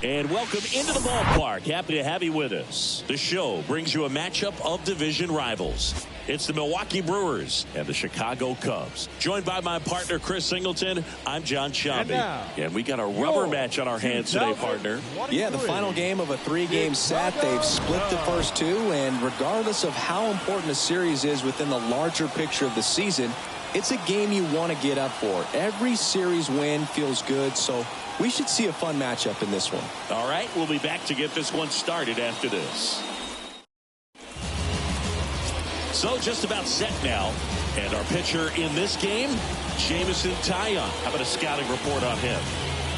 And welcome into the ballpark. Happy to have you with us. The show brings you a matchup of division rivals. It's the Milwaukee Brewers and the Chicago Cubs. Joined by my partner, Chris Singleton, I'm John Sciambi. And we got a rubber match on our hands today, partner. Yeah, the final game of a three-game set. They've split the first two, and regardless of how important a series is within the larger picture of the season, it's a game you want to get up for. Every series win feels good, so we should see a fun matchup in this one. All right, we'll be back to get this one started after this. So just about set now. And our pitcher in this game, Jameson Taillon. How about a scouting report on him?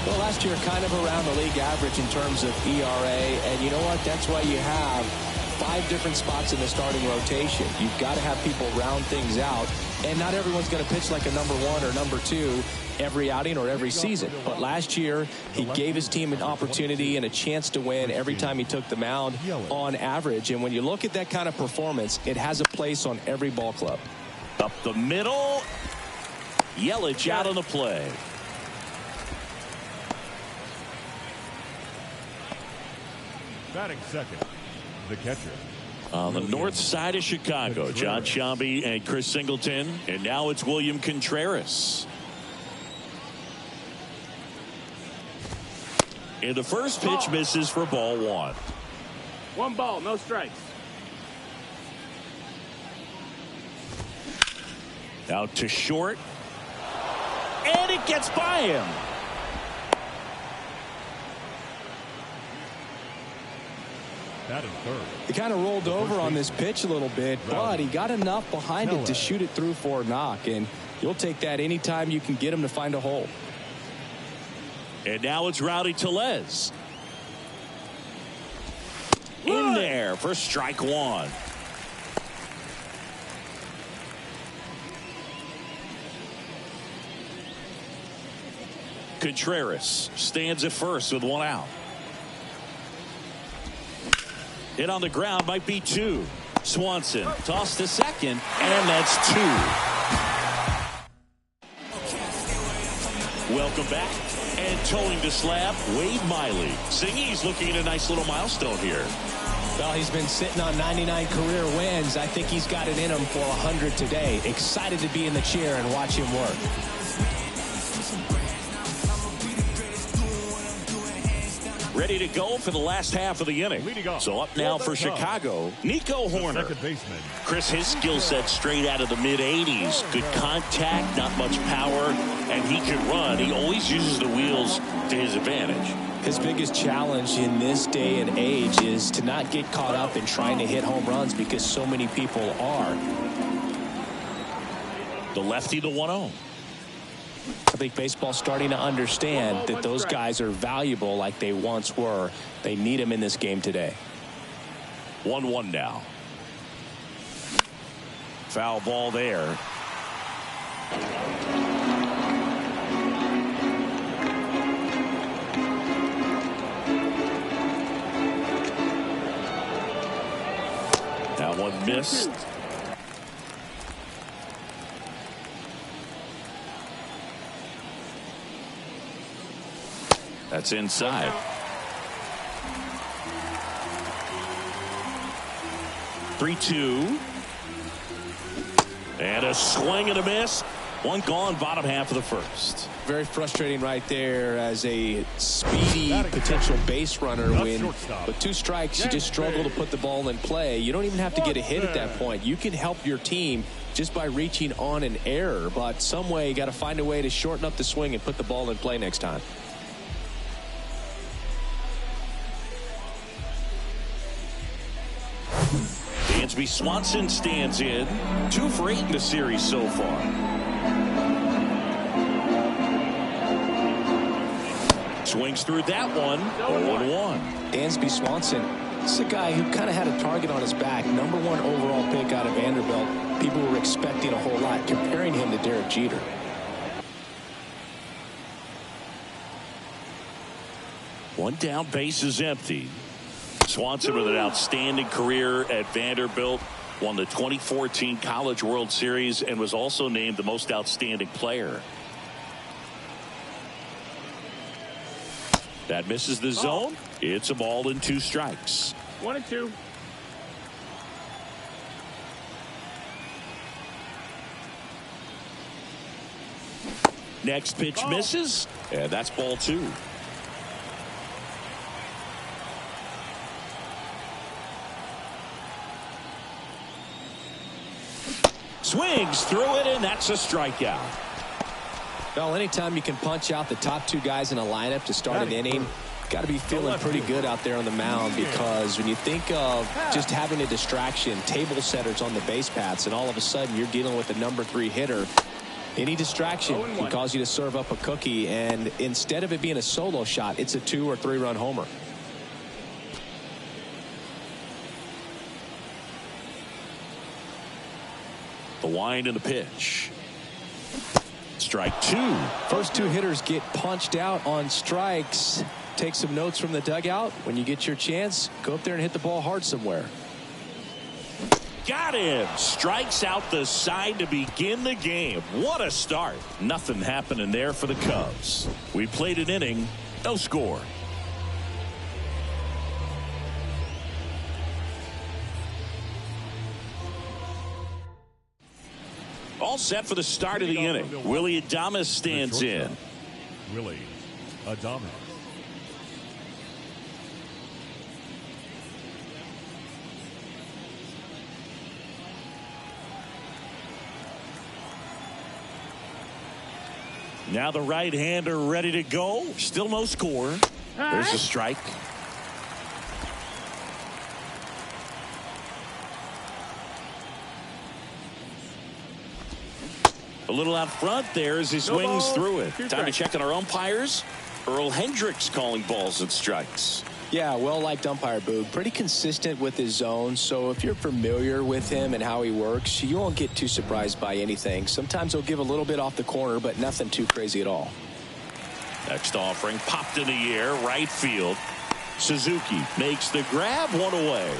Well, last year kind of around the league average in terms of ERA. And you know what? That's why you have 5 different spots in the starting rotation. You've got to have people round things out. And not everyone's going to pitch like a number 1 or number 2 every outing or every season. But last year, he gave his team an opportunity and a chance to win every time he took the mound on average. And when you look at that kind of performance, it has a place on every ball club. Up the middle. Yelich out on the play. Batting second, the catcher. On the north side of Chicago, John Sciambi and Chris Singleton. And now it's William Contreras. And the first pitch misses for ball 1. 1 ball, no strikes. Out to short. And it gets by him. Batting third. He kind of rolled over on this pitch a little bit, but he got enough behind it to shoot it through for a knock. And you'll take that anytime you can get him to find a hole. And now it's Rowdy Tellez. In there for strike 1. Contreras stands at first with 1 out. Hit on the ground, might be 2. Swanson tossed to second, and that's 2. Welcome back. And towing the slab, Wade Miley. Singy's looking at a nice little milestone here. Well, he's been sitting on 99 career wins. I think he's got it in him for 100 today. Excited to be in the chair and watch him work. Ready to go for the last half of the inning. So up now for Chicago, Nico Horner. Second baseman. Chris, his skill set straight out of the mid-80s. Good contact, not much power, and he can run. He always uses the wheels to his advantage. His biggest challenge in this day and age is to not get caught up in trying to hit home runs because so many people are. The lefty, the 1-0. I think baseball's starting to understand that those guys are valuable like they once were. They need them in this game today. 1-1 now. Foul ball there. That one missed. That's inside. (3-2). And a swing and a miss. One gone, bottom half of the first. Very frustrating right there as a speedy potential base runner when with 2 strikes you just struggle to put the ball in play. You don't even have to get a hit at that point. You can help your team just by reaching on an error, but some way you got to find a way to shorten up the swing and put the ball in play next time. Dansby Swanson stands in. 2 for 8 in the series so far. Swings through that one. 0-1. Dansby Swanson, this is a guy who kind of had a target on his back. Number 1 overall pick out of Vanderbilt. People were expecting a whole lot, comparing him to Derek Jeter. One down, base is empty. Swanson with an outstanding career at Vanderbilt, won the 2014 College World Series and was also named the most outstanding player. That misses the zone. It's a ball and 2 strikes. 1-2. Next pitch misses, and that's ball 2. Swings through it, and that's a strikeout. Well, anytime you can punch out the top 2 guys in a lineup to start an inning, got to be feeling pretty good out there on the mound, because when you think of just having a distraction, table setters on the base paths, and all of a sudden you're dealing with the number 3 hitter, any distraction can cause you to serve up a cookie, and instead of it being a solo shot, it's a 2 or 3 run homer. The wind and the pitch. Strike 2. First 2 hitters get punched out on strikes. Take some notes from the dugout. When you get your chance, go up there and hit the ball hard somewhere. Got him. Strikes out the side to begin the game. What a start. Nothing happening there for the Cubs. We played an inning, no score. All set for the start of the inning. Willie Adames stands in. Willie Adames. Now the right-hander ready to go. Still no score. There's a strike. A little out front there as he swings through it. Time to check on our umpires. Earl Hendricks calling balls and strikes. Yeah, well-liked umpire, Boog. Pretty consistent with his zone, so if you're familiar with him and how he works, you won't get too surprised by anything. Sometimes he'll give a little bit off the corner, but nothing too crazy at all. Next offering popped in the air, right field. Suzuki makes the grab, 1 away.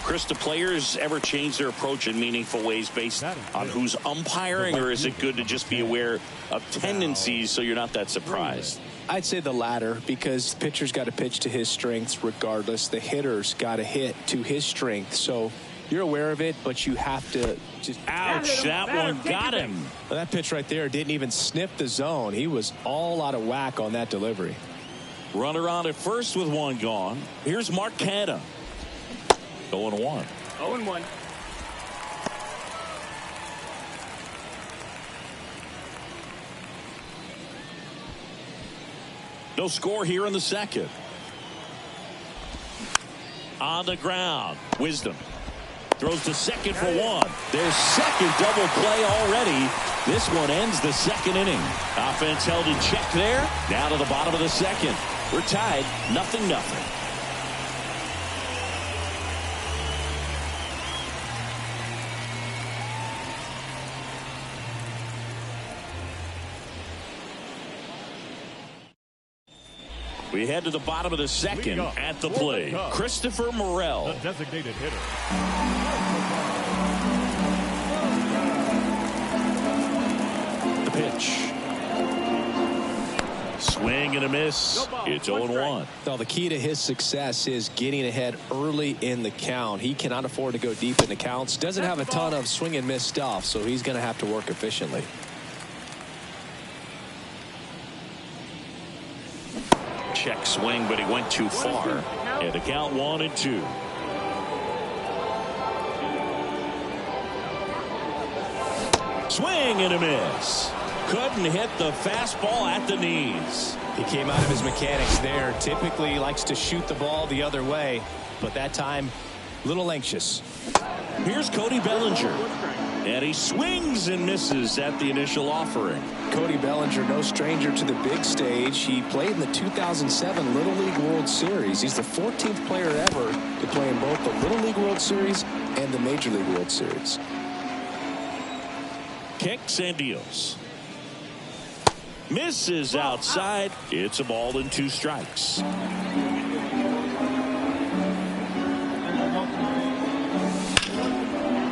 Chris, do players ever change their approach in meaningful ways based on who's umpiring, or is it good to just be aware of tendencies so you're not that surprised? I'd say the latter, because the pitcher's got to pitch to his strengths regardless. The hitter's got to hit to his strength. So you're aware of it, but you have to just... Ouch, that one got him. Well, that pitch right there didn't even sniff the zone. He was all out of whack on that delivery. Runner on at first with 1 gone. Here's Mark Canha. 0-1. 0-1. No score here in the second. On the ground. Wisdom throws to second for 1. Their second double play already. This one ends the second inning. Offense held in check there. Down to the bottom of the second. We're tied 0-0. We head to the bottom of the second. At the plate, Christopher Morel. The designated hitter. The pitch. Swing and a miss. It's 0-1. Well, the key to his success is getting ahead early in the count. He cannot afford to go deep in the counts. Doesn't have a ton of swing and miss stuff, so he's going to have to work efficiently. Check swing, but he went too far. And the count 1-2. Swing and a miss. Couldn't hit the fastball at the knees. He came out of his mechanics there. Typically he likes to shoot the ball the other way, but that time a little anxious. Here's Cody Bellinger, and he swings and misses at the initial offering. Cody Bellinger, no stranger to the big stage. He played in the 2007 Little League World Series. He's the 14th player ever to play in both the Little League World Series and the Major League World Series. Kicks and deals. Misses outside. It's a ball and 2 strikes.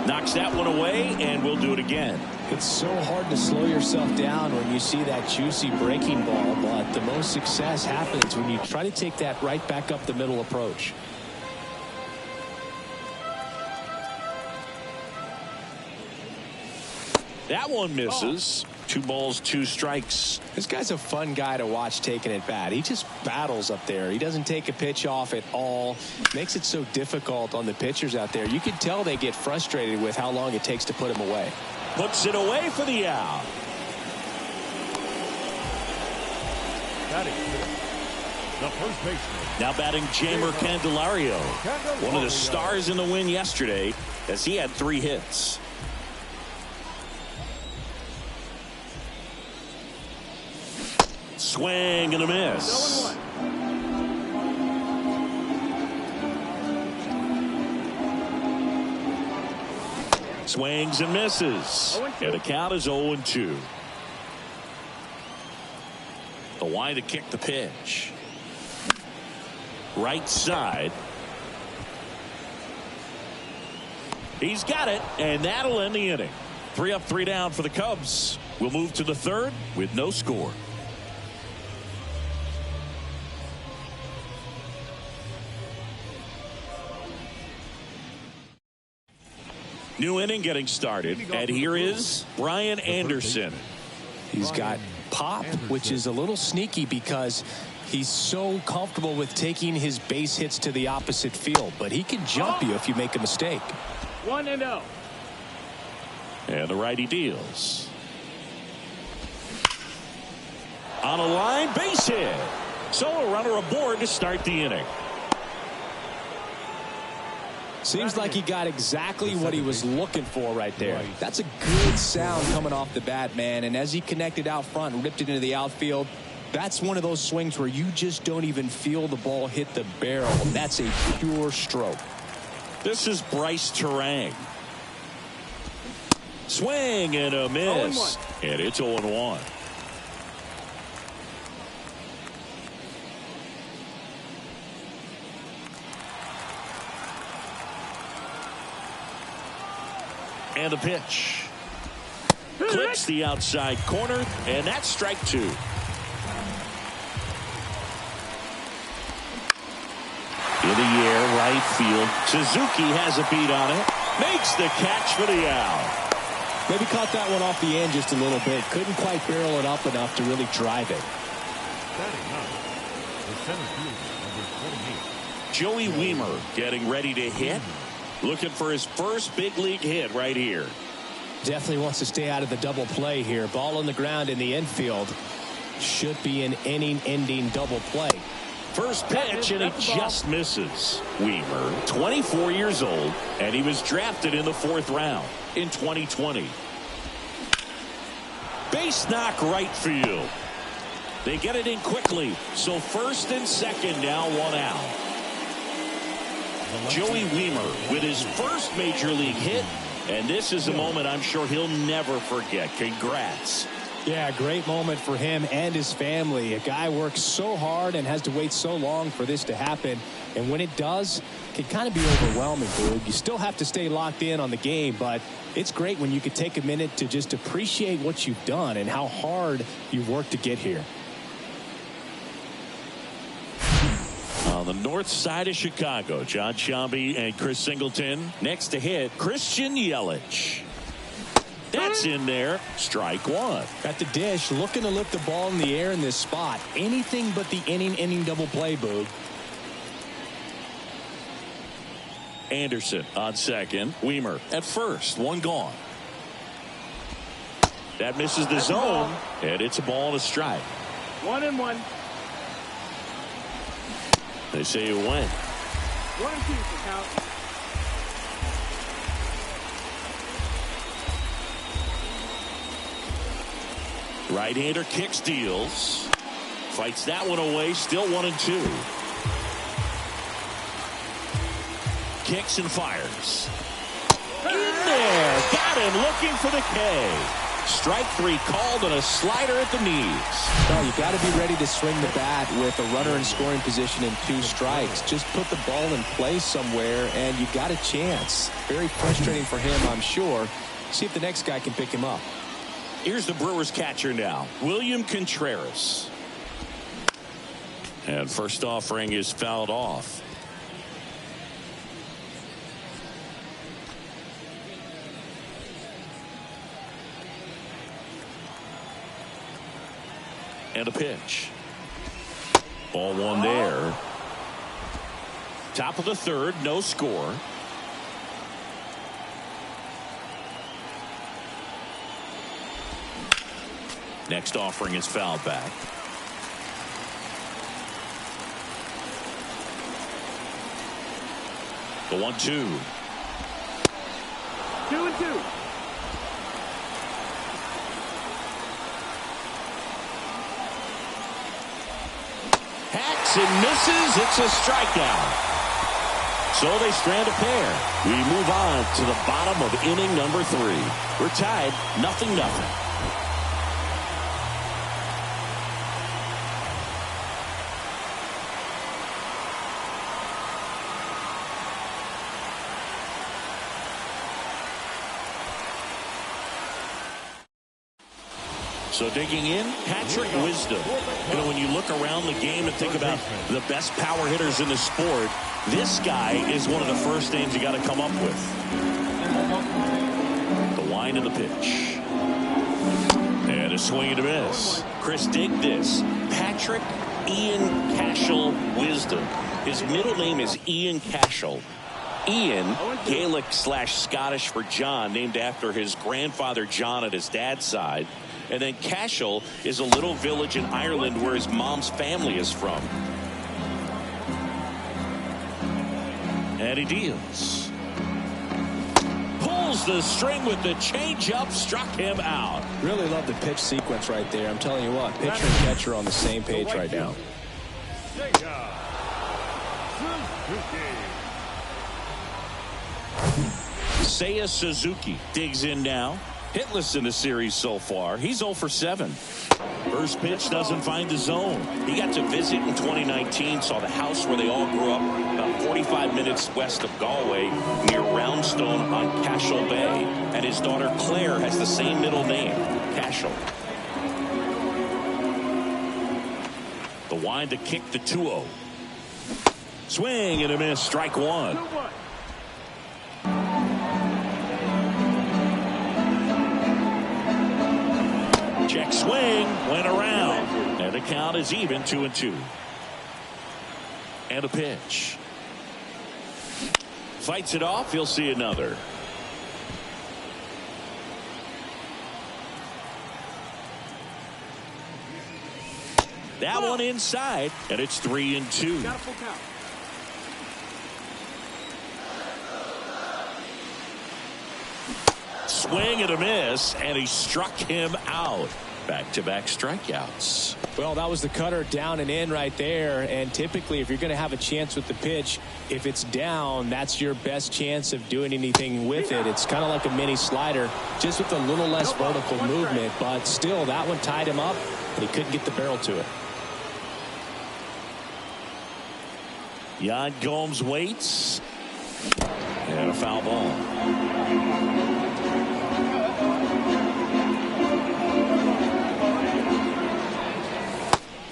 Knocks that one away, and we'll do it again. It's so hard to slow yourself down when you see that juicy breaking ball, but the most success happens when you try to take that right back up the middle approach. That one misses. 2 balls, 2 strikes. This guy's a fun guy to watch taking at bat. He just battles up there. He doesn't take a pitch off at all. Makes it so difficult on the pitchers out there. You can tell they get frustrated with how long it takes to put him away. Puts it away for the out. Batting fifth, the first baseman. Now batting Jamer Candelario. One of the stars in the win yesterday as he had 3 hits. Swing and a miss. Swings and misses. And the count is 0-2. The wide to kick the pitch. Right side. He's got it, and that'll end the inning. 3 up, 3 down for the Cubs. We'll move to the 3rd with no score. New inning getting started, and here is Brian Anderson. He's got pop, which is a little sneaky because he's so comfortable with taking his base hits to the opposite field, but he can jump you if you make a mistake. 1-0. And the righty deals. On a line, base hit. So a runner aboard to start the inning. Seems like he got exactly what he was looking for right there. That's a good sound coming off the bat, man. And as he connected out front and ripped it into the outfield, that's one of those swings where you just don't even feel the ball hit the barrel. That's a pure stroke. This is Bryce Terang. Swing and a miss. And it's 0-1. And the pitch. Clips the outside corner, and that's strike 2. In the air, right field. Suzuki has a beat on it. Makes the catch for the out. Maybe caught that one off the end just a little bit. Couldn't quite barrel it up enough to really drive it. Batting ninth, the center fielder, number 28. Joey Wiemer getting ready to hit. Looking for his first big league hit right here. Definitely wants to stay out of the double play here. Ball on the ground in the infield. Should be an inning-ending double play. First pitch, and he just misses. Wiemer, 24 years old, and he was drafted in the 4th round in 2020. Base knock right field. They get it in quickly, so first and second now 1 out. Joey Wiemer with his first major league hit, and this is a moment I'm sure he'll never forget. Congrats. Yeah, great moment for him and his family. A guy works so hard and has to wait so long for this to happen, and when it does, it can kind of be overwhelming, dude. You still have to stay locked in on the game, but it's great when you could take a minute to just appreciate what you've done and how hard you've worked to get here. On the north side of Chicago, John Sciambi and Chris Singleton. Next to hit, Christian Yelich. That's in there. Strike 1. At the dish, looking to lift the ball in the air in this spot. Anything but the inning double play, Boog. Anderson on second. Wiemer at first. 1 gone. That misses the zone, and it's a ball and a strike. 1-1. They say it went. 1-2 for count. Right-hander kicks, deals. Fights that one away. Still 1-2. Kicks and fires. In there. Got him looking for the K. Strike 3 called and a slider at the knees. Well, you got to be ready to swing the bat with a runner in scoring position and 2 strikes. Just put the ball in play somewhere and you got a chance. Very frustrating for him, I'm sure. See if the next guy can pick him up. Here's the Brewers catcher now, William Contreras. And first offering is fouled off. And a pitch. Ball one there. Top of the third, no score. Next offering is fouled back. The 1-2. 2-2. Hacks and misses. It's a strikeout. So they strand a pair. We move on to the bottom of inning number 3. We're tied 0-0. So digging in, Patrick Wisdom. You know, when you look around the game and think about the best power hitters in the sport, this guy is one of the first names you got to come up with. The wind of the pitch. And a swing and a miss. Chris, dig this. Patrick Ian Cashel Wisdom. His middle name is Ian Cashel. Ian, Gaelic/Scottish for John, named after his grandfather John at his dad's side. And then Cashel is a little village in Ireland where his mom's family is from. And he deals. Pulls the string with the changeup, struck him out. Really love the pitch sequence right there. I'm telling you what, pitcher and catcher are on the same page right now. Seiya Suzuki digs in now. Hitless in the series so far. He's 0 for 7. First pitch doesn't find the zone. He got to visit in 2019, saw the house where they all grew up, about 45 minutes west of Galway, near Roundstone on Cashel Bay. And his daughter Claire has the same middle name, Cashel. The wind to kick the 2-0. Swing and a miss, strike one. Check swing, went around. And the count is even, 2-2. And a pitch. Fights it off, he'll see another. That one inside, and it's 3-2. Got a full count. Swing and a miss, and he struck him out. Back-to-back strikeouts. Well, that was the cutter down and in right there. And typically, if you're going to have a chance with the pitch, if it's down, that's your best chance of doing anything with it. It's kind of like a mini slider, just with a little less vertical movement. But still, that one tied him up, and he couldn't get the barrel to it. Yan Gomes waits. And a foul ball.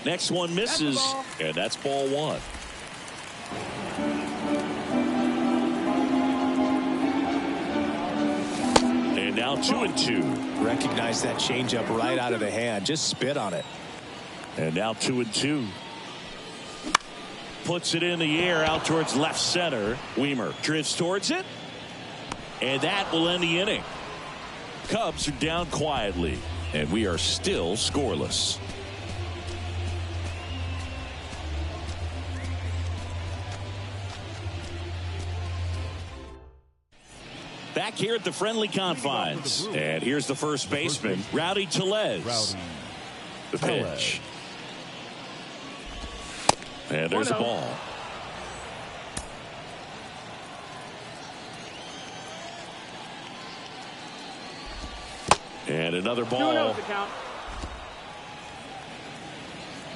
Next one misses, and that's ball one. And now 2-2. Recognize that changeup right out of the hand. Just spit on it. And now 2-2. Puts it in the air out towards left center. Weimer drifts towards it. And that will end the inning. Cubs are down quietly, and we are still scoreless. Back here at the friendly confines. And here's the first baseman, Rowdy Tellez. The pitch. And there's a ball. And another ball.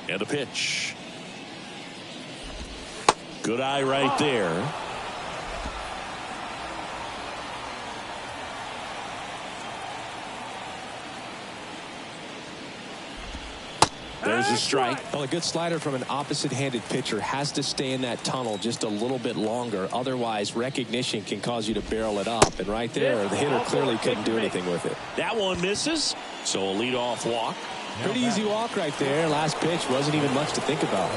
And a pitch. Good eye right there. There's a strike. Well, a good slider from an opposite-handed pitcher has to stay in that tunnel just a little bit longer. Otherwise, recognition can cause you to barrel it up. And right there, the hitter clearly couldn't do anything with it. That one misses. So a leadoff walk. Pretty easy walk right there. Last pitch wasn't even much to think about.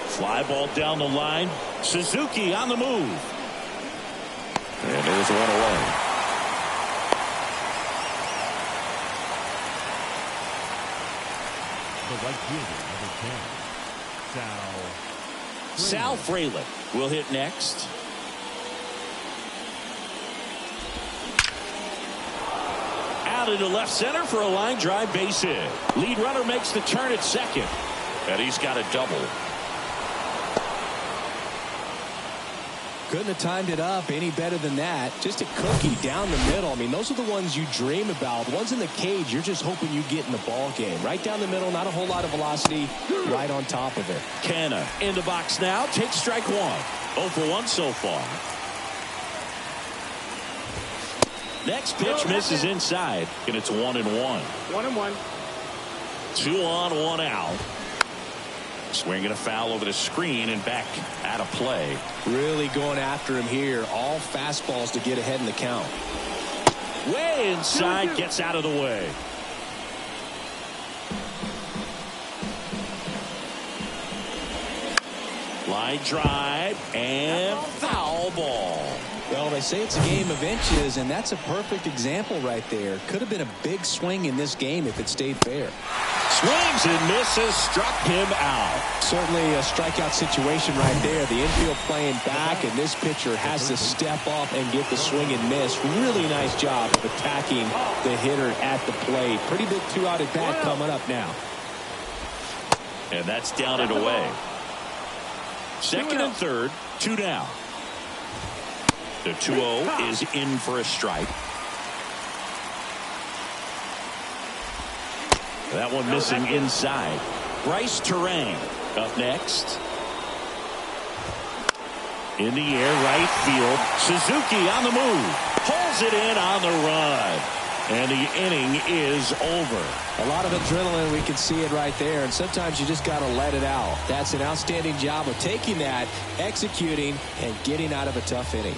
Fly ball down the line. Suzuki on the move. And there's one away. The right fielder, number 10, Sal Frelick will hit next. Out into left center for a line drive base hit. Lead runner makes the turn at second. And he's got a double. Couldn't have timed it up any better than that. Just a cookie down the middle. I mean, those are the ones you dream about. The ones in the cage, you're just hoping you get in the ball game. Right down the middle, not a whole lot of velocity, right on top of it. Canna in the box now. Takes strike one. 0 for 1 so far. Next pitch misses inside, and it's 1-1. 1-1. 2 on, 1 out. Swinging a foul over the screen and back out of play. Really going after him here. All fastballs to get ahead in the count. Way inside, gets out of the way. Line drive and foul ball. Well, they say it's a game of inches, and that's a perfect example right there. Could have been a big swing in this game if it stayed fair. Swings and misses, struck him out. Certainly a strikeout situation right there. The infield playing back, and this pitcher has to step up and get the swing and miss. Really nice job of attacking the hitter at the plate. Pretty big 2-out at bat coming up now. And that's down and away. Second and third, 2 down. The 2-0 is in for a strike. That one missing inside. Bryce Terang up next. In the air, right field. Suzuki on the move. Pulls it in on the run. And the inning is over. A lot of adrenaline, we can see it right there, and sometimes you just got to let it out. That's an outstanding job of taking that, executing, and getting out of a tough inning.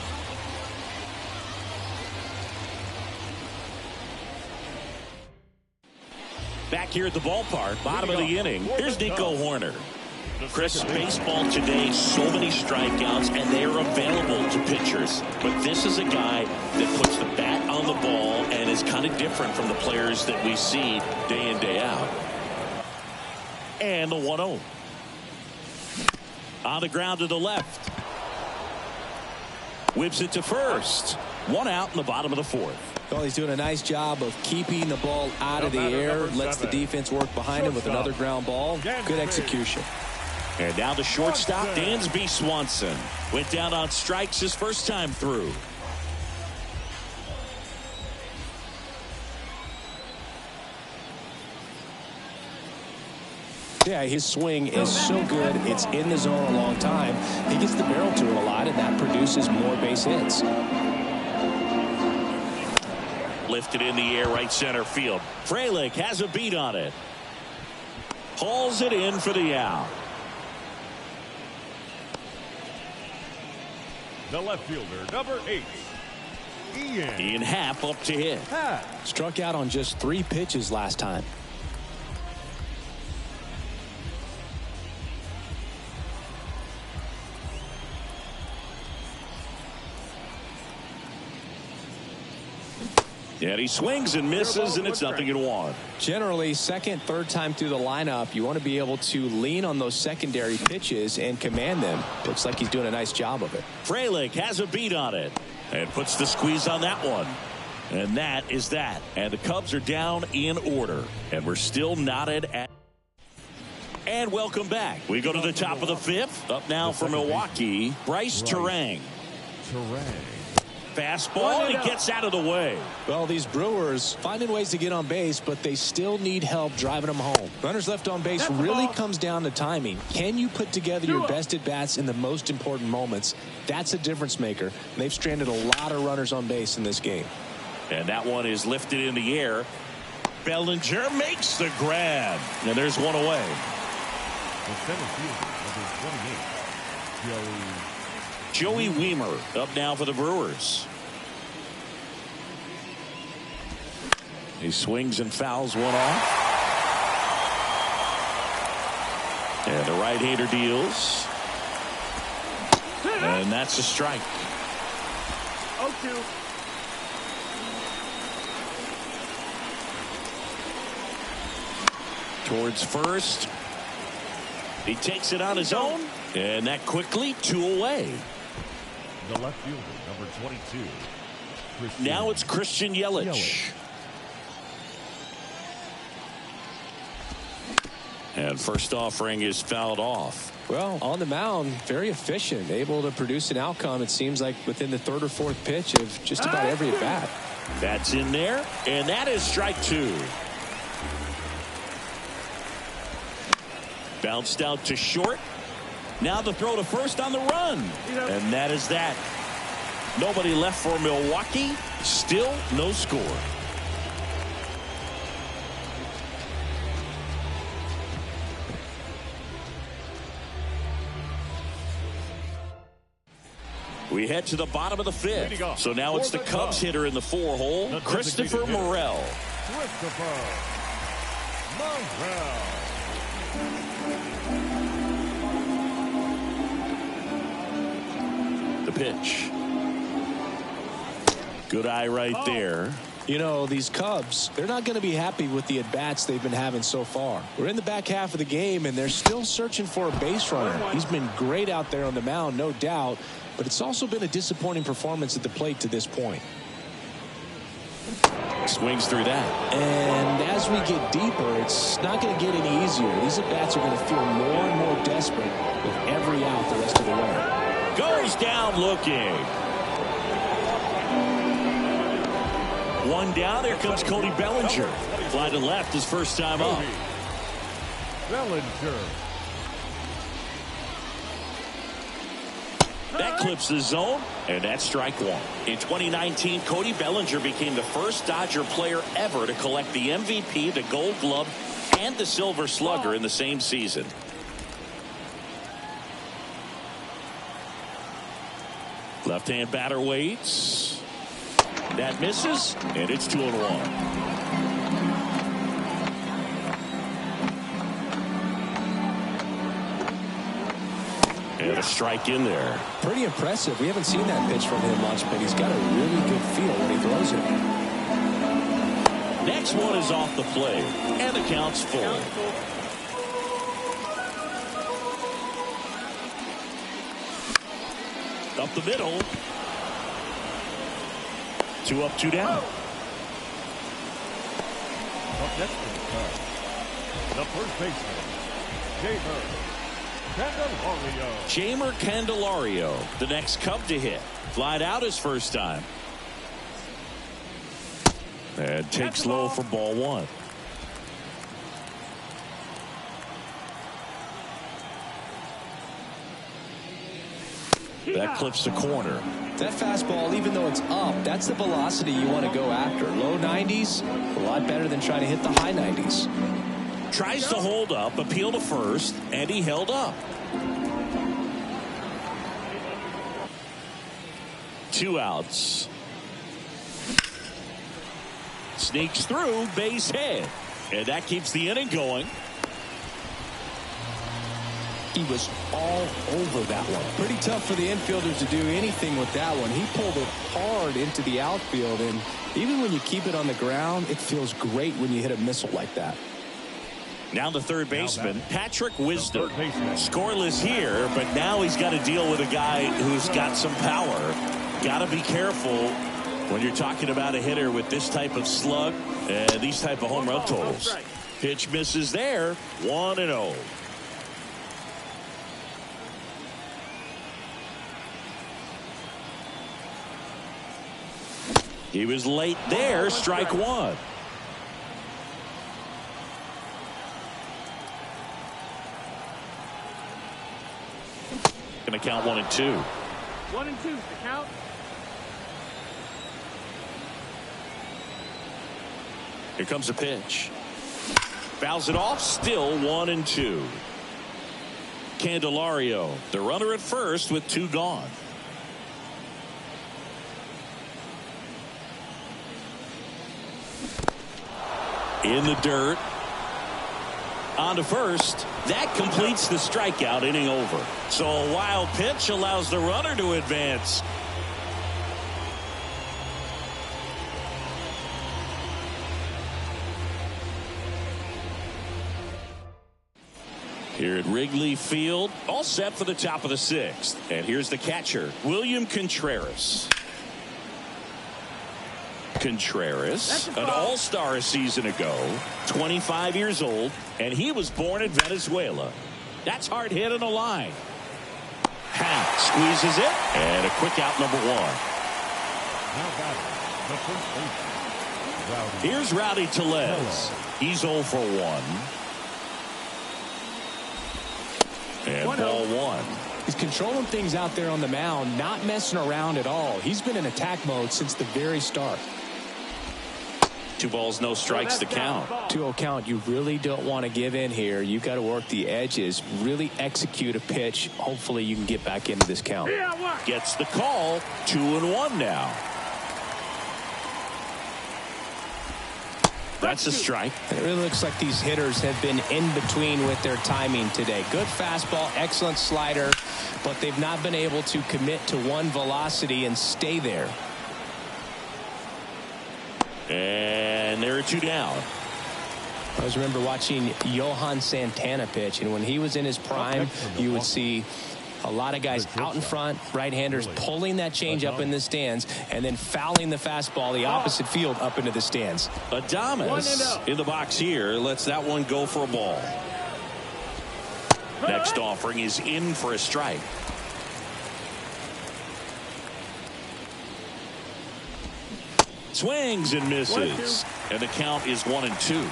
Back here at the ballpark, bottom of the inning, here's Nico Horner. Chris, baseball today, so many strikeouts, and they are available to pitchers. But this is a guy that puts the bat on the ball and is kind of different from the players that we see day in, day out. And the 1-0. On the ground to the left. Whips it to first. 1 out in the bottom of the 4th. Well, he's doing a nice job of keeping the ball out of the air. Lets the defense work behind him with another ground ball. Good execution. And now the shortstop, Dansby Swanson. Went down on strikes his first time through. Yeah, his swing is so good. It's in the zone a long time. He gets the barrel to it a lot, and that produces more base hits. Lifted in the air, right center field. Frelick has a beat on it. Hauls it in for the out. the left fielder, number 8, Ian Happ up to hit. Struck out on just 3 pitches last time. And he swings and misses, and it's 0-1. Generally, second, third time through the lineup, you want to be able to lean on those secondary pitches and command them. Looks like he's doing a nice job of it. Frelick has a beat on it and puts the squeeze on that one. And that is that. And the Cubs are down in order. And we're still knotted at... And welcome back. We go to the top of the 5th. Up now for Milwaukee, Bryce Terang. Fastball, and he gets out of the way. Well, these Brewers finding ways to get on base, but they still need help driving them home. Runners left on base really comes down to timing. Can you put together your best at-bats in the most important moments? That's a difference maker. They've stranded a lot of runners on base in this game. And that one is lifted in the air. Bellinger makes the grab. And there's one away. The center fielder, number 28, Joey Wiemer up now for the Brewers. He swings and fouls one off. And the right-hander deals. And that's a strike. 0-2. Towards first. He takes it on his own. And that quickly 2 away. the left fielder, number 22. Now it's Christian Yelich. And first offering is fouled off. Well, on the mound, very efficient, able to produce an outcome, it seems like, within the third or fourth pitch of just about every at bat. That's in there, and that is strike 2. Bounced out to short. Now the throw to first on the run. And that is that. Nobody left for Milwaukee. Still no score. We head to the bottom of the 5th. So now it's the Cubs hitter in the 4-hole, Christopher Morel. Christopher Morel. The pitch. Good eye right there. You know, these Cubs, they're not going to be happy with the at-bats they've been having so far. We're in the back half of the game, and they're still searching for a base runner. He's been great out there on the mound, no doubt, but it's also been a disappointing performance at the plate to this point. Swings through that. And as we get deeper, it's not going to get any easier. These at-bats are going to feel more and more desperate with every out the rest of the way. Goes down looking. One down. Here comes Cody Bellinger. Fly to left his first time up. Bellinger. That clips the zone, and that's strike 1. In 2019, Cody Bellinger became the first Dodger player ever to collect the MVP, the Gold Glove, and the Silver Slugger in the same season. Left-hand batter waits. That misses, and it's 2-1. And a strike in there. Pretty impressive. We haven't seen that pitch from him much, but he's got a really good feel when he throws it. Next one is off the plate, and the count's full. Up the middle. 2 up, 2 down. Up next to the Cubs, the first baseman, Jeimer Candelario, the next Cub to hit. Flied out his first time. And takes low for ball 1. That clips the corner. That fastball, even though it's up, that's the velocity you want to go after. Low 90s, a lot better than trying to hit the high 90s. Tries to hold up, appeal to first, and he held up. 2 outs. Sneaks through, base hit. And that keeps the inning going. He was all over that one. Pretty tough for the infielders to do anything with that one. He pulled it hard into the outfield, and even when you keep it on the ground, it feels great when you hit a missile like that. Now the third baseman, Patrick Wisdom. Scoreless here, but now he's got to deal with a guy who's got some power. Got to be careful when you're talking about a hitter with this type of slug and these type of home run totals. Pitch misses there, 1-0. He was late there, strike 1. Gonna count 1 and 2. 1 and 2 is the count. Here comes a pitch. Fouls it off. Still 1-2. Candelario, the runner at first with 2 gone. In the dirt. On to first. That completes the strikeout. Inning over. So a wild pitch allows the runner to advance. Here at Wrigley Field, all set for the top of the 6th. And here's the catcher, William Contreras. Contreras, an all-star a season ago, 25 years old, and he was born in Venezuela. That's hard hit on the line. Hank squeezes it, and a quick out, number 1. Now batting, the first baseman, Here's Rowdy Tellez. He's 0 for 1. And ball 1. He's controlling things out there on the mound, not messing around at all. He's been in attack mode since the very start. 2 balls, no strikes to count. 2-0 count. You really don't want to give in here. You got to work the edges, really execute a pitch. Hopefully you can get back into this count. Gets the call. 2-1 now. That's a strike. It really looks like these hitters have been in between with their timing today. Good fastball, excellent slider, but they've not been able to commit to one velocity and stay there. And there are 2 down. I always remember watching Johan Santana pitch, and when he was in his prime, you would see a lot of guys out in front, right-handers pulling that change up in the stands and then fouling the fastball the opposite field up into the stands. Adames in the box here lets that one go for a ball. Next offering is in for a strike. Swings and misses, and the count is 1-2.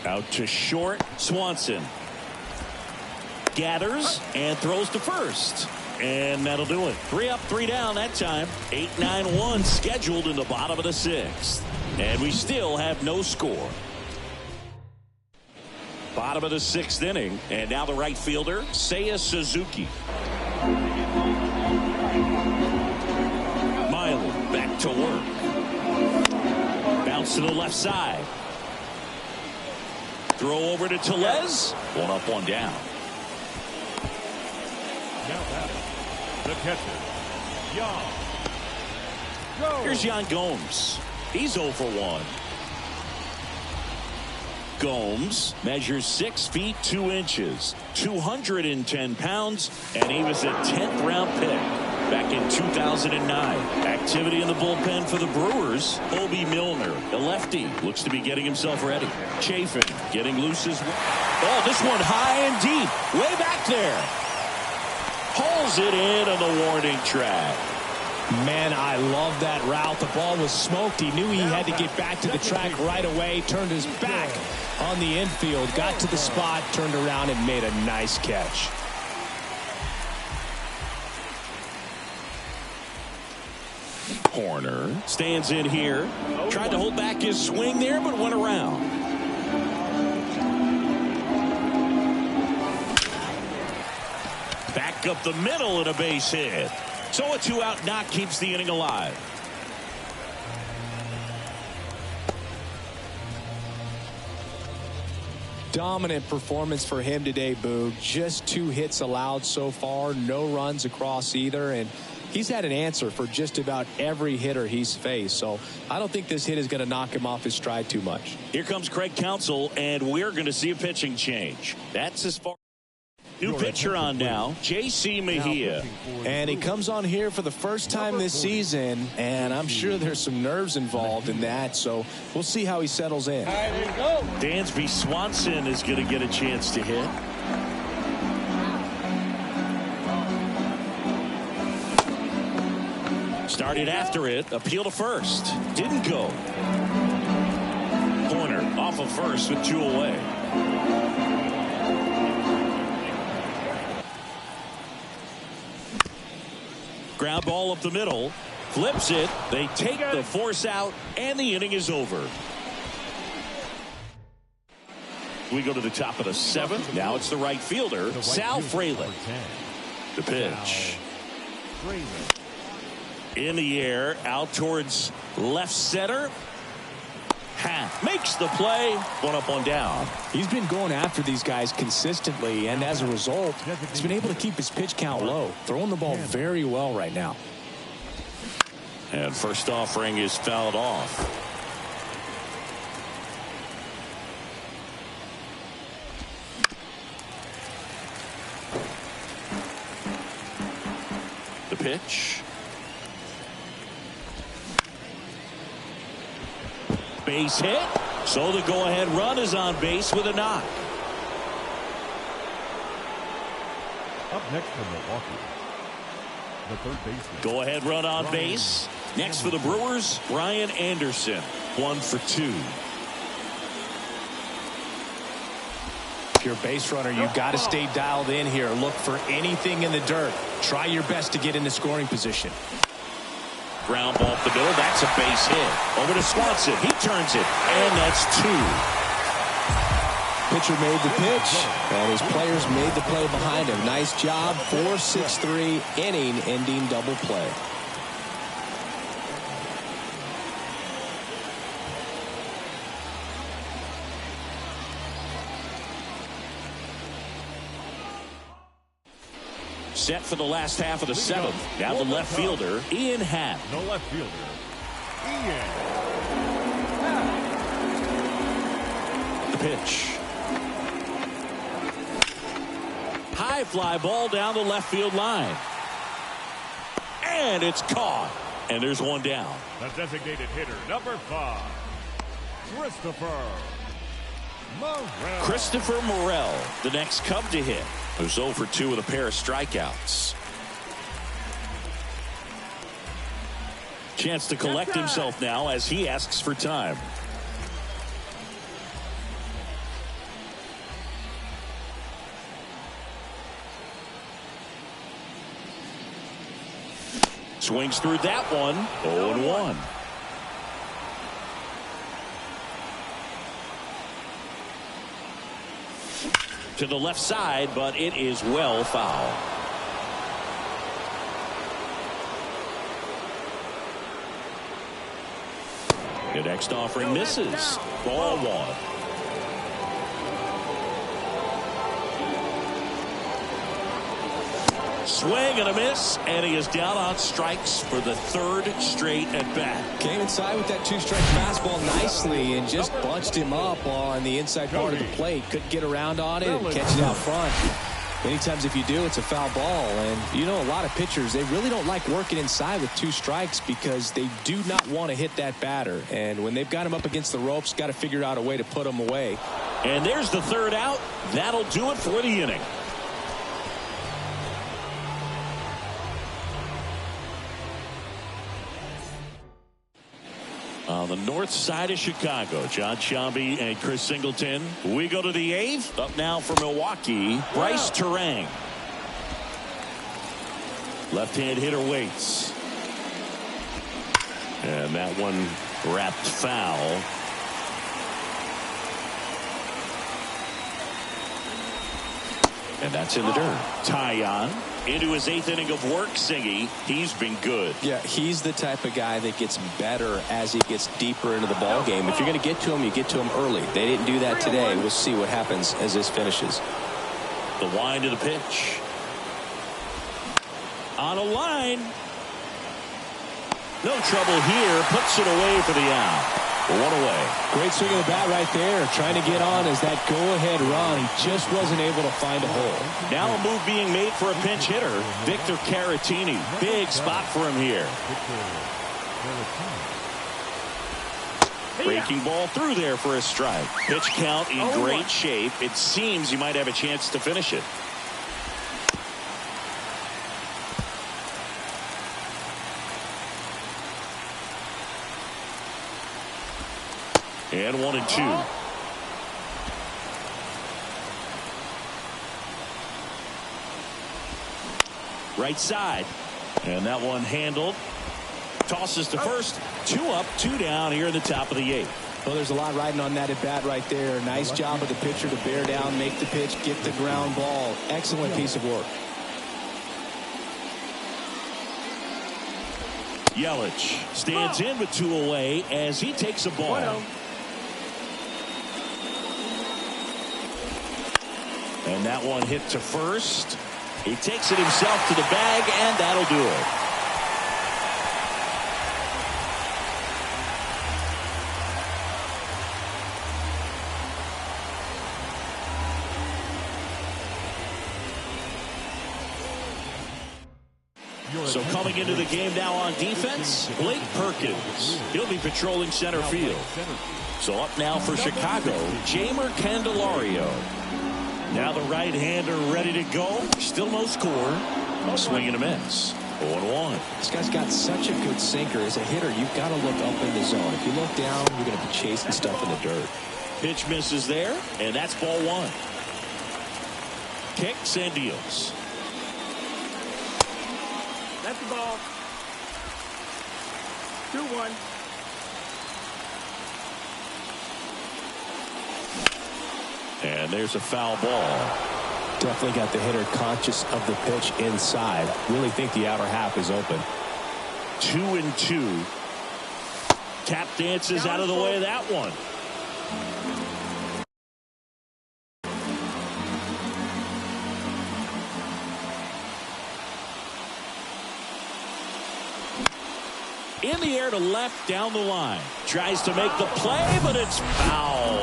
Out to short. Swanson gathers and throws to first, and that'll do it. 3 up, 3 down that time. 8-9-1 scheduled in the bottom of the 6th, and we still have no score. Bottom of the 6th inning, and now the right fielder, Seiya Suzuki. Miley back to work. Bounce to the left side. Throw over to Tellez. 1 up, 1 down. now batting, the catcher, Yan. Here's Yan Gomes. He's 0 for 1. Gomes measures 6 feet 2 inches, 210 pounds, and he was a 10th round pick back in 2009. Activity in the bullpen for the Brewers. Obi Milner, a lefty, looks to be getting himself ready. Chafin getting loose as well. Oh, this one high and deep, way back there. Pulls it in on the warning track. Man, I love that route. The ball was smoked. He knew he had to get back to the track right away. Turned his back on the infield. Got to the spot, turned around, and made a nice catch. Horner stands in here. Tried to hold back his swing there, but went around. Back up the middle and a base hit. So a 2-out knock keeps the inning alive. Dominant performance for him today, Boog. Just 2 hits allowed so far. No runs across either. And he's had an answer for just about every hitter he's faced. So I don't think this hit is going to knock him off his stride too much. Here comes Craig Counsell, and we're going to see a pitching change. That's as far. New pitcher on now, J.C. Mejia. And he comes on here for the first time this season, and I'm sure there's some nerves involved in that, so we'll see how he settles in. Dansby Swanson is going to get a chance to hit. Started after it, appeal to first. Didn't go. Corner off of first with 2 away. Ground ball up the middle. Flips it. They take the force out, and the inning is over. We go to the top of the 7th. Now it's the right fielder, Sal Fraley. The pitch. In the air, out towards left center. Makes the play. One up, one down. He's been going after these guys consistently, and as a result, he's been able to keep his pitch count low. Throwing the ball very well right now. And first offering is fouled off. The pitch. Base hit. So the go-ahead run is on base with a knock. Up next for Milwaukee, the third baseman. Go-ahead run on base. Next for the Brewers, Brian Anderson. 1 for 2. If you're a base runner, you've got to stay dialed in here. Look for anything in the dirt. Try your best to get into scoring position. Ground ball up the middle. That's a base hit. Over to Swanson. He turns it. And that's 2. Pitcher made the pitch, and his players made the play behind him. Nice job. 4-6-3 inning-ending double play. Set for the last half of the 7th. Now the left fielder, Ian Happ. The left fielder, Ian. The pitch. High fly ball down the left field line. And it's caught. And there's one down. The designated hitter, number 5, Christopher Morel, the next Cub to hit, who's 0 for 2 with a pair of strikeouts. Chance to collect himself now as he asks for time. Swings through that one. 0-1. To the left side, but it is well foul. The next offering misses. Ball 1. Swing and a miss, and he is down on strikes for the 3rd straight at bat. Came inside with that 2-strike fastball nicely and just bunched him up on the inside part of the plate. Couldn't get around on it and catch it out front. Many times if you do, it's a foul ball. And you know, a lot of pitchers, they really don't like working inside with 2 strikes because they do not want to hit that batter. And when they've got him up against the ropes, got to figure out a way to put him away. And there's the 3rd out. That'll do it for the inning. On the north side of Chicago, John Sciambi and Chris Singleton. We go to the 8th. Up now for Milwaukee, Bryce Terang. Left-hand hitter waits. And that one wrapped foul. And that's in the dirt. Tyon into his 8th inning of work, Singy. He's been good. Yeah, he's the type of guy that gets better as he gets deeper into the ball game. If you're going to get to him, you get to him early. They didn't do that today. We'll see what happens as this finishes. The wind of the pitch. On a line. No trouble here. Puts it away for the out. 1 away. Great swing of the bat right there. Trying to get on as that go-ahead run. He just wasn't able to find a hole. Now a move being made for a pinch hitter. Victor Caratini. Big spot for him here. Breaking ball through there for a strike. Pitch count in great shape. It seems he might have a chance to finish it. And 1-2. Right side. And that one handled. Tosses to first. 2 up, 2 down here in the top of the 8th. Well, there's a lot riding on that at bat right there. Nice job of the pitcher to bear down, make the pitch, get the ground ball. Excellent piece of work. Yelich stands in with 2 away as he takes a ball. 1-0. And that one hit to first. He takes it himself to the bag, and that'll do it. So coming into the game now on defense, Blake Perkins. He'll be patrolling center field. So up now for Chicago, Jeimer Candelario. Now the right-hander ready to go. Still no score. Swing and a miss. 0-1. This guy's got such a good sinker. As a hitter, you've got to look up in the zone. If you look down, you're going to be chasing stuff in the dirt. Pitch misses there, and that's ball 1. Kicks and deals. That's the ball. 2-1. And there's a foul ball. Definitely got the hitter conscious of the pitch inside. Really think the outer half is open. 2-2. Tap dances out of the way of that one. In the air to left down the line. Tries to make the play, but it's foul.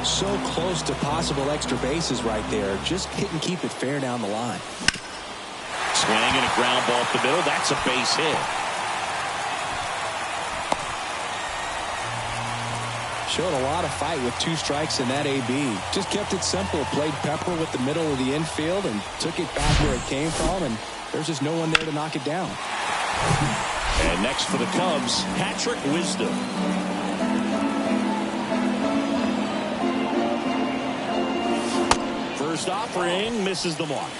So close to possible extra bases right there. Just couldn't keep it fair down the line. Swing and a ground ball up the middle. That's a base hit. Showed a lot of fight with 2 strikes in that AB. Just kept it simple. Played pepper with the middle of the infield and took it back where it came from. And there's just no one there to knock it down. And next for the Cubs, Patrick Wisdom. First offering misses the mark.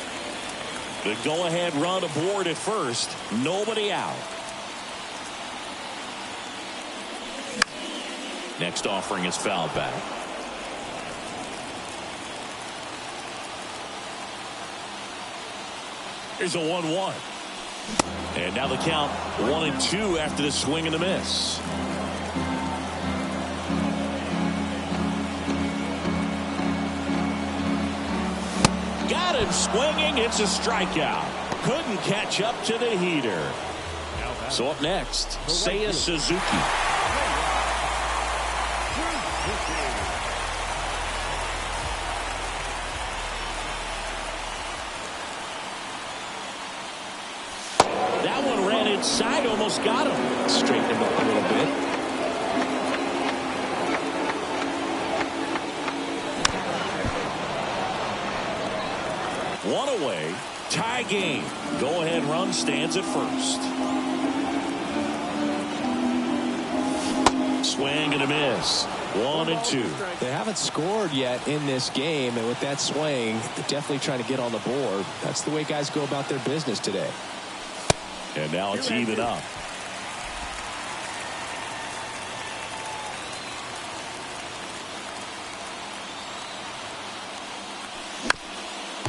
The go-ahead run aboard at first. Nobody out. Next offering is fouled back. Here's a 1-1. And now the count 1-2 after the swing and a miss. Got him swinging. It's a strikeout. Couldn't catch up to the heater. So up next, Seiya Suzuki. That one ran inside, almost got him. Straightened him up a little bit. One away, tie game. Go-ahead run stands at first. Swing and a miss. 1-2. They haven't scored yet in this game, and with that swing, they're definitely trying to get on the board. That's the way guys go about their business today. And now it's even up.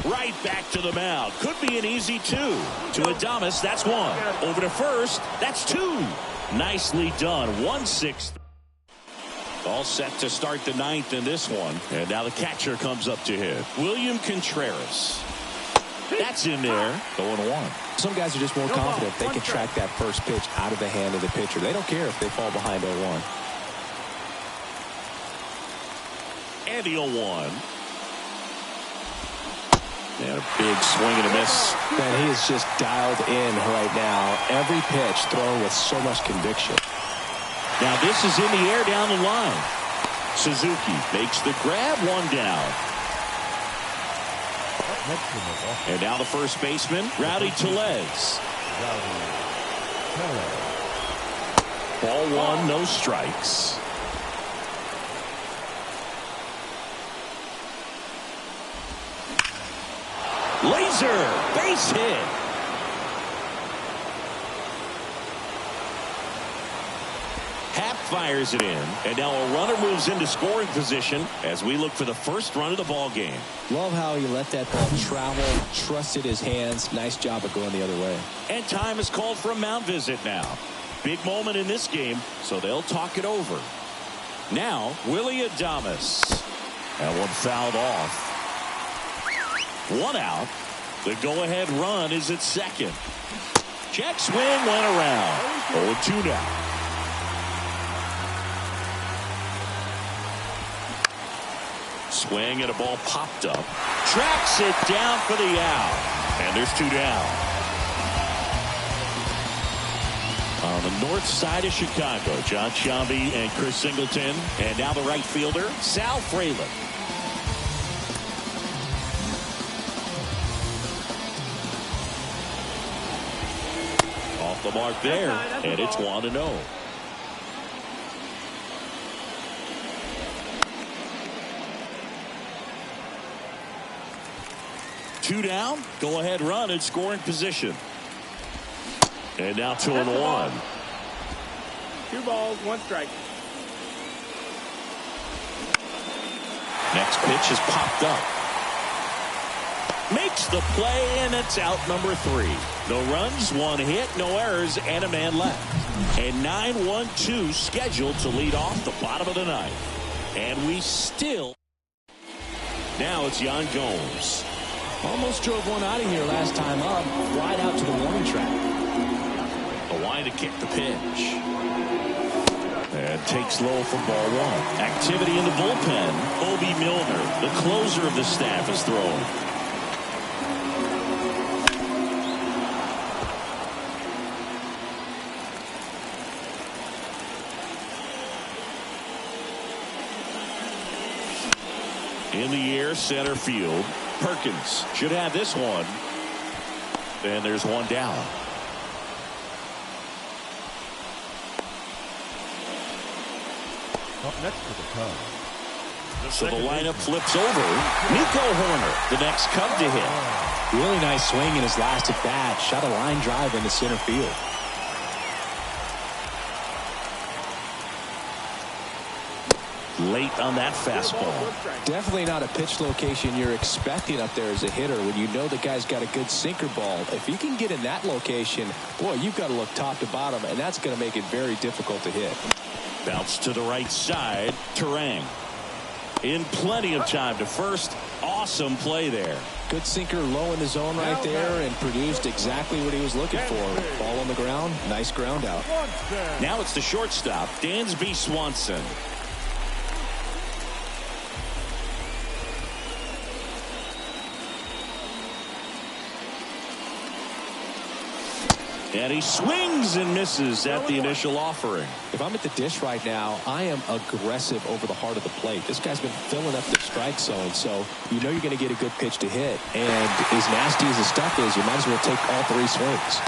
Right back to the mound. Could be an easy 2. To Adames, that's 1. Over to first, that's 2. Nicely done. 1-6. All set to start the 9th in this one. And now the catcher comes up to hit. William Contreras. That's in there. 0-1. Some guys are just more confident. They can track that first pitch out of the hand of the pitcher. They don't care if they fall behind 0-1. And the 0-1. And a big swing and a miss. Man, he is just dialed in right now. Every pitch thrown with so much conviction. Now this is in the air down the line. Suzuki makes the grab, 1 down. And now the first baseman, Rowdy Tellez. Ball 1, no strikes. Laser, base hit. fires it in, and now a runner moves into scoring position as we look for the first run of the ball game. Love how he let that ball travel, trusted his hands. Nice job of going the other way. And time is called for a mound visit now. Big moment in this game, so they'll talk it over. Now, Willie Adames. That one fouled off. 1 out. The go-ahead run is at second. Check swing went around. 0-2 now. Swing and a ball popped up. Tracks it down for the out. And there's 2 down. On the north side of Chicago, John Sciambi and Chris Singleton. And now the right fielder, Sal Frelick. Off the mark there, and it's 1-0. Two down, go ahead run in scoring position. And now 2-1. 2 balls, 1 strike. Next pitch is popped up. Makes the play, and it's out number 3. No runs, 1 hit, no errors, and a man left. And 9-1-2 scheduled to lead off the bottom of the 9th. And we still. Now it's Yan Gomes. Almost drove one out of here last time up, right out to the warning track. A line to kick the pitch. And takes low for ball 1. Activity in the bullpen. Bobby Milner, the closer of the staff, is throwing. In the air, center field. Perkins should have this one. And there's 1 down. Up next to the Cubs. So the lineup flips over. Nico Hoerner, the next Cub to hit. Really nice swing in his last at bat. Shot a line drive into center field. Late on that fastball. Definitely not a pitch location you're expecting up there as a hitter when you know the guy's got a good sinker ball. If he can get in that location, boy, you've got to look top to bottom, and that's going to make it very difficult to hit. Bounce to the right side. Terang in plenty of time to first. Awesome play there. Good sinker low in the zone right there and produced exactly what he was looking for. Ball on the ground. Nice ground out. Now it's the shortstop, Dansby Swanson. And he swings and misses at the initial offering. If I'm at the dish right now, I am aggressive over the heart of the plate. This guy's been filling up the strike zone, so you know you're going to get a good pitch to hit. And as nasty as the stuff is, you might as well take all 3 swings.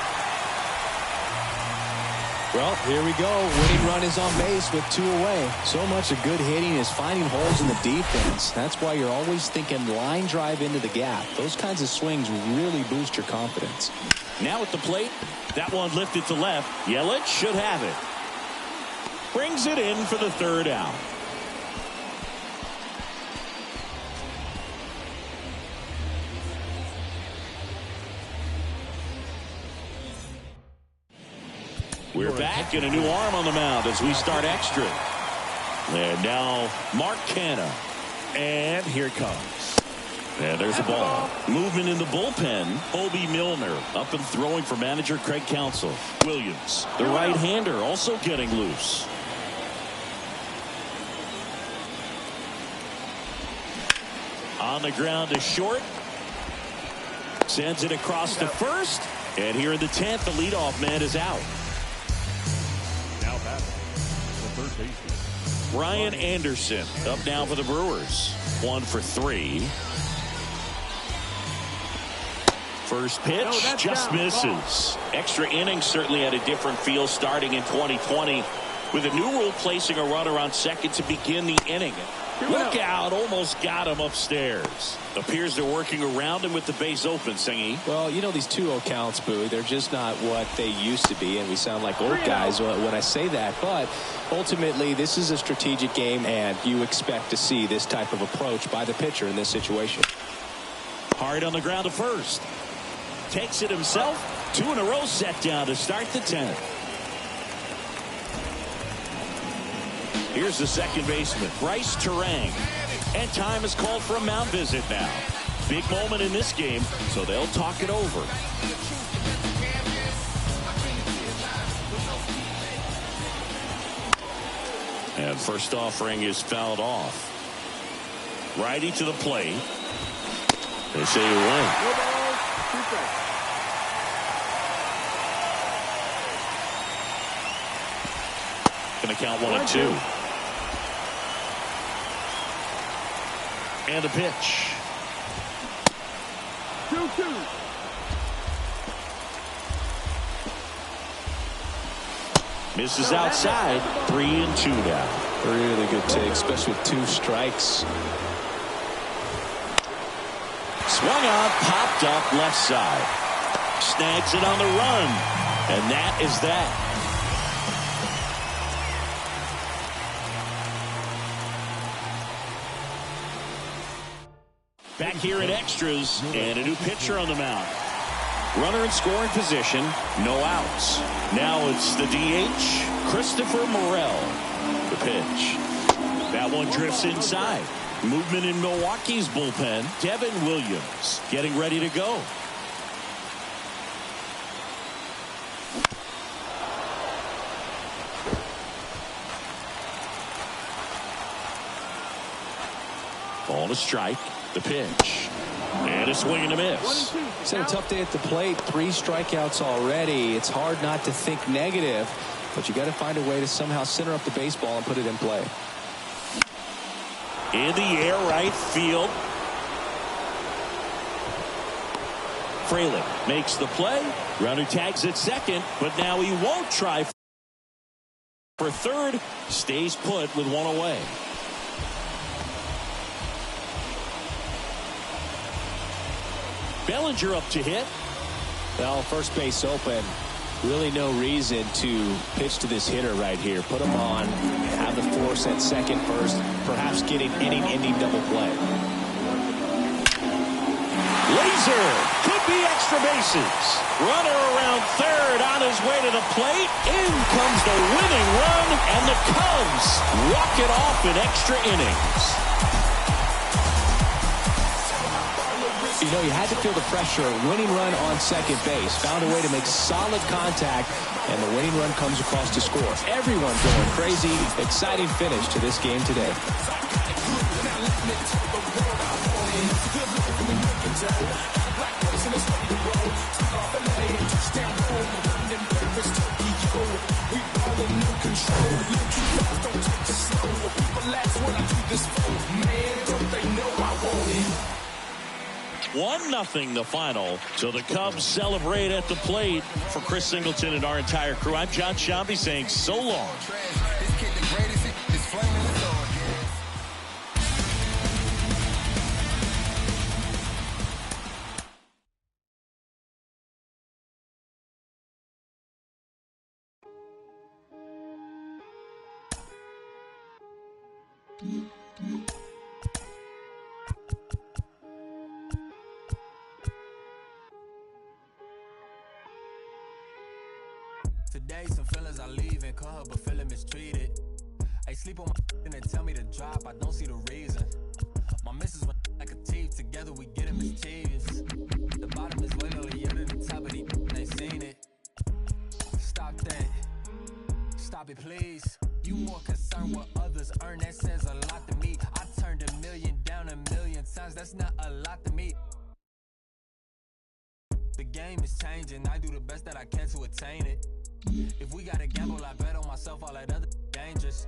Well, here we go. Winning run is on base with 2 away. So much of good hitting is finding holes in the defense. That's why you're always thinking line drive into the gap. Those kinds of swings really boost your confidence. Now at the plate, that one lifted to left. Yelich should have it. Brings it in for the 3rd out. We're back and a new arm on the mound as we start extra. And now Mark Canha. And here it comes. And there's a ball. Movement in the bullpen. Bobby Milner up and throwing for manager Craig Counsell. Williams, the right-hander, also getting loose. On the ground to short. Sends it across to first. And here in the 10th, the leadoff man is out. Now batting, the third baseman, Ryan Anderson up now for the Brewers. 1 for 3. First pitch just misses. Extra innings certainly had a different feel starting in 2020 with a new rule placing a runner on second to begin the inning. Look out, almost got him upstairs. Appears they're working around him with the base open, Singy. Well, you know, these 2-0 counts, Bowie, they're just not what they used to be, and we sound like old guys when I say that. But ultimately, this is a strategic game, and you expect to see this type of approach by the pitcher in this situation. Hard on the ground to first. Takes it himself. 2 in a row set down to start the 10th. Here's the second baseman, Bryce Terang. And time is called for a mound visit now. Big moment in this game, so they'll talk it over. And first offering is fouled off. Righty to the plate. They say you win. No balls, 2 strikes. Going to count 1 and 2. And a pitch. 2-2. Misses outside. 3 and 2 now. Really good take, especially with 2 strikes. Swung on, popped up left side. Snags it on the run. And that is that. Back here in extras, and a new pitcher on the mound. Runner in scoring position, no outs. Now it's the DH, Christopher Morel. The pitch. That one drifts inside. Movement in Milwaukee's bullpen. Devin Williams getting ready to go. Ball to strike. The pitch. And a swing and a miss. It's had a tough day at the plate. 3 strikeouts already. It's hard not to think negative, but you got to find a way to somehow center up the baseball and put it in play. In the air, right field. Fraley makes the play. Runner tags at second, but now he won't try for third. Stays put with 1 away. Bellinger up to hit. Well, first base open. Really no reason to pitch to this hitter right here. Put him on, have the force at second first, perhaps get an inning-ending double play. Laser could be extra bases. Runner around third on his way to the plate. In comes the winning run, and the Cubs walk it off in extra innings. You know, you had to feel the pressure. Winning run on second base. Found a way to make solid contact, and the winning run comes across to score. Everyone's going crazy. Exciting finish to this game today. One nothing the final. So the Cubs celebrate at the plate. For Chris Singleton and our entire crew, I'm John Shambi saying so long. Today, some feelings I leave and call her, but feeling mistreated. I sleep on my and they tell me to drop, I don't see the reason. My missus went like a teeth, together we get mischievous. The bottom is way lower, yeah, to the top of the ain't seen it. Stop that. Stop it, please. You more concerned what others earn, that says a lot to me. I turned $1 million down 1,000,000 times, that's not a lot to me. The game is changing, I do the best that I can to attain it. If we gotta gamble, I bet on myself, all that other dangerous.